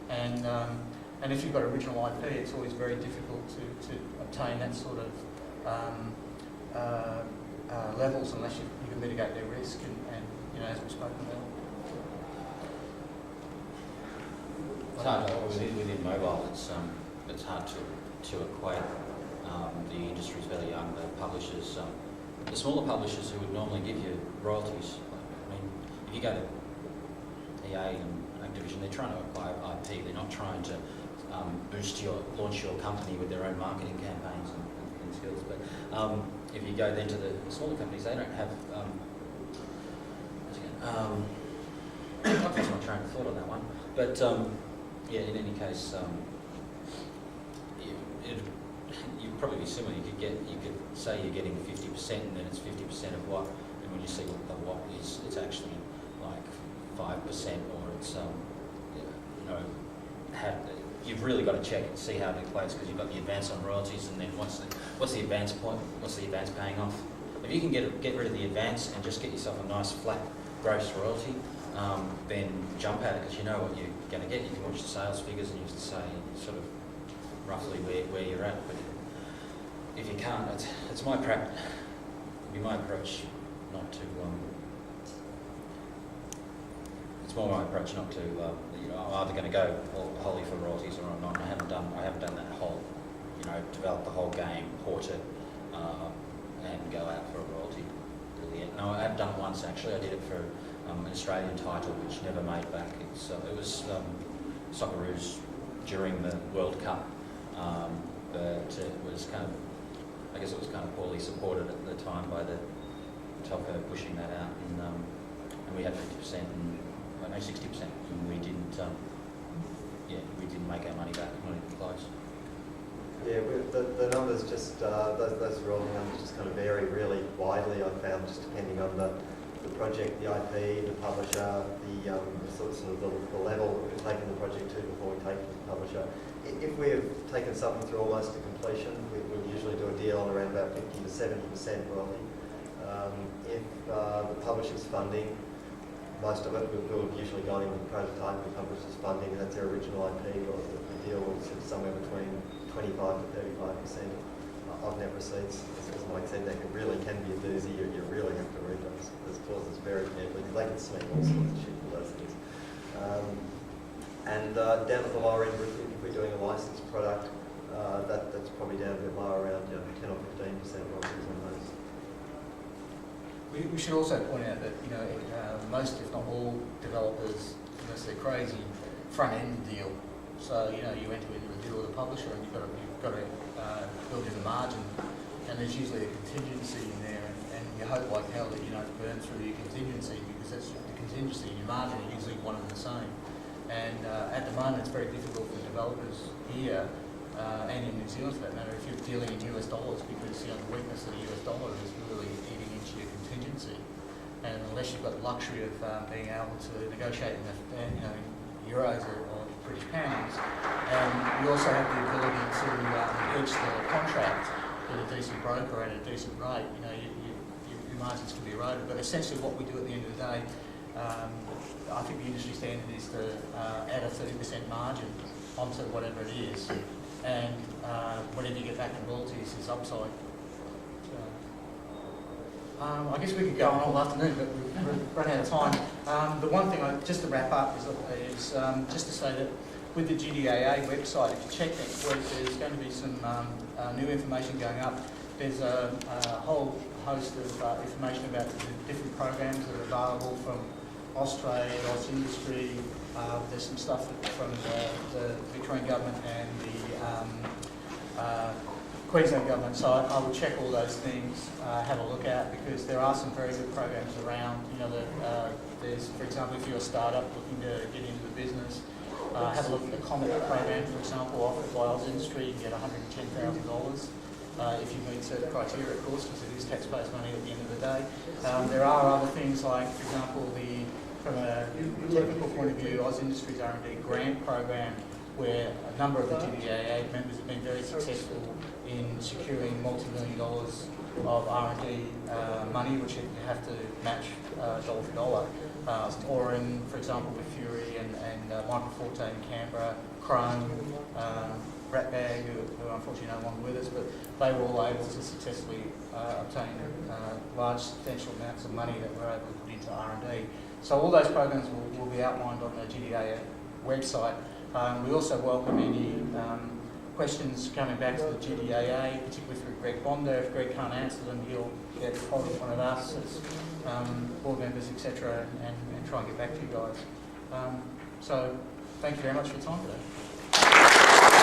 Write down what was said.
And if you've got original IP, it's always very difficult to obtain that sort of levels unless you can mitigate their risk, and as we've spoken about. It's hard within mobile. It's hard to equate. The industry's very young. The publishers, the smaller publishers who would normally give you royalties. I mean, if you go to EA and Activision, they're trying to acquire IP. They're not trying to launch your company with their own marketing campaigns and skills. But if you go then to the smaller companies, they don't have. I've lost my train of thought on that one. But yeah, in any case, you'd probably be similar. You could say you're getting 50%, and then it's 50% of what, and when you see what the what is, it's actually like 5%, or it's you've really got to check and see how it equates, because you've got the advance on royalties, and then what's the advance point? What's the advance paying off? If you can get rid of the advance and just get yourself a nice flat gross royalty, then jump at it, because you know what you're going to get. You can watch the sales figures and you can say sort of roughly where you're at. But if you can't, it's my approach not to. It's more my approach not to. I'm either going to go wholly for royalties or I'm not. I haven't done that whole. Develop the whole game, port it, and go out for a royalty really yet. No, I have done it once actually. I did it for an Australian title which never made back. It was Socceroos during the World Cup, but it was kind of. I guess it was kind of poorly supported at the time by the telco pushing that out, and we had 50% and 60%, and we didn't. We didn't make our money back. We weren't even close. Yeah, the numbers just those royalty numbers just kind of vary really widely. I found, just depending on the project, the IP, the publisher, the level that we've taken the project to before we take it to the publisher. If we have taken something through almost to completion, we usually do a deal on around about 50 to 70% royalty. If the publisher's funding, most of it we'll have usually gone in with the prototype. The publisher's funding, and that's their original IP. Or the deal was somewhere between 25 to 35% of net receipts. As Mike said, they really can be a doozy. You really have to read those clauses very carefully, because they can sneak all sorts of shit with those things. And down at the lower end, if we're doing a licensed product, that's probably down a bit lower, around 10 or 15% royalties on those. We should also point out that most, if not all, developers, unless they're crazy, front end the deal. So you enter into a deal with a publisher, and you've got to build in the margin, and there's usually a contingency in there, and you hope like hell that you don't burn through your contingency, because that's the contingency and your margin are usually one and the same. And at the moment, it's very difficult for developers here and in New Zealand, for that matter, if you're dealing in US dollars, because the weakness of the US dollar is really eating into your contingency. And unless you've got the luxury of being able to negotiate in euros or British pounds, and you also have the ability to hedge the contract with a decent broker at a decent rate, your margins can be eroded. But essentially, what we do at the end of the day, I think the industry standard is to add a 30% margin onto whatever it is, and whatever you get back in royalties is upside. I guess we could go on all afternoon, but we've run out of time. The one thing, just to wrap up, is just to say that with the GDAA website, if you check next week, there's going to be some new information going up. There's a whole host of information about the different programs that are available from Austrade, Industry. There's some stuff from the Victorian government and the Queensland government. So I will check all those things, have a look at, because there are some very good programs around. There's, for example, if you're a startup looking to get into the business, have a look at the Comet program, for example, offered by Industry. You can get $110,000 if you meet certain criteria, of course, because it is taxpayers' money at the end of the day. There are other things like, for example, from a technical point of view, Industry's R&D grant program, where a number of the GDAA members have been very successful in securing multi-million dollars of R&D money, which you have to match dollar for dollar. or in, for example, with Fury and Michael Forte in Canberra, Chrome, Ratbag, who unfortunately no longer with us, but they were all able to successfully obtain large substantial amounts of money that we're able to put into R&D. So all those programs will be outlined on the GDA website. We also welcome any questions coming back to the GDAA, particularly through Greg Bonder. If Greg can't answer them, he'll get hold of one of us as board members, etc., and try and get back to you guys. So thank you very much for your time today.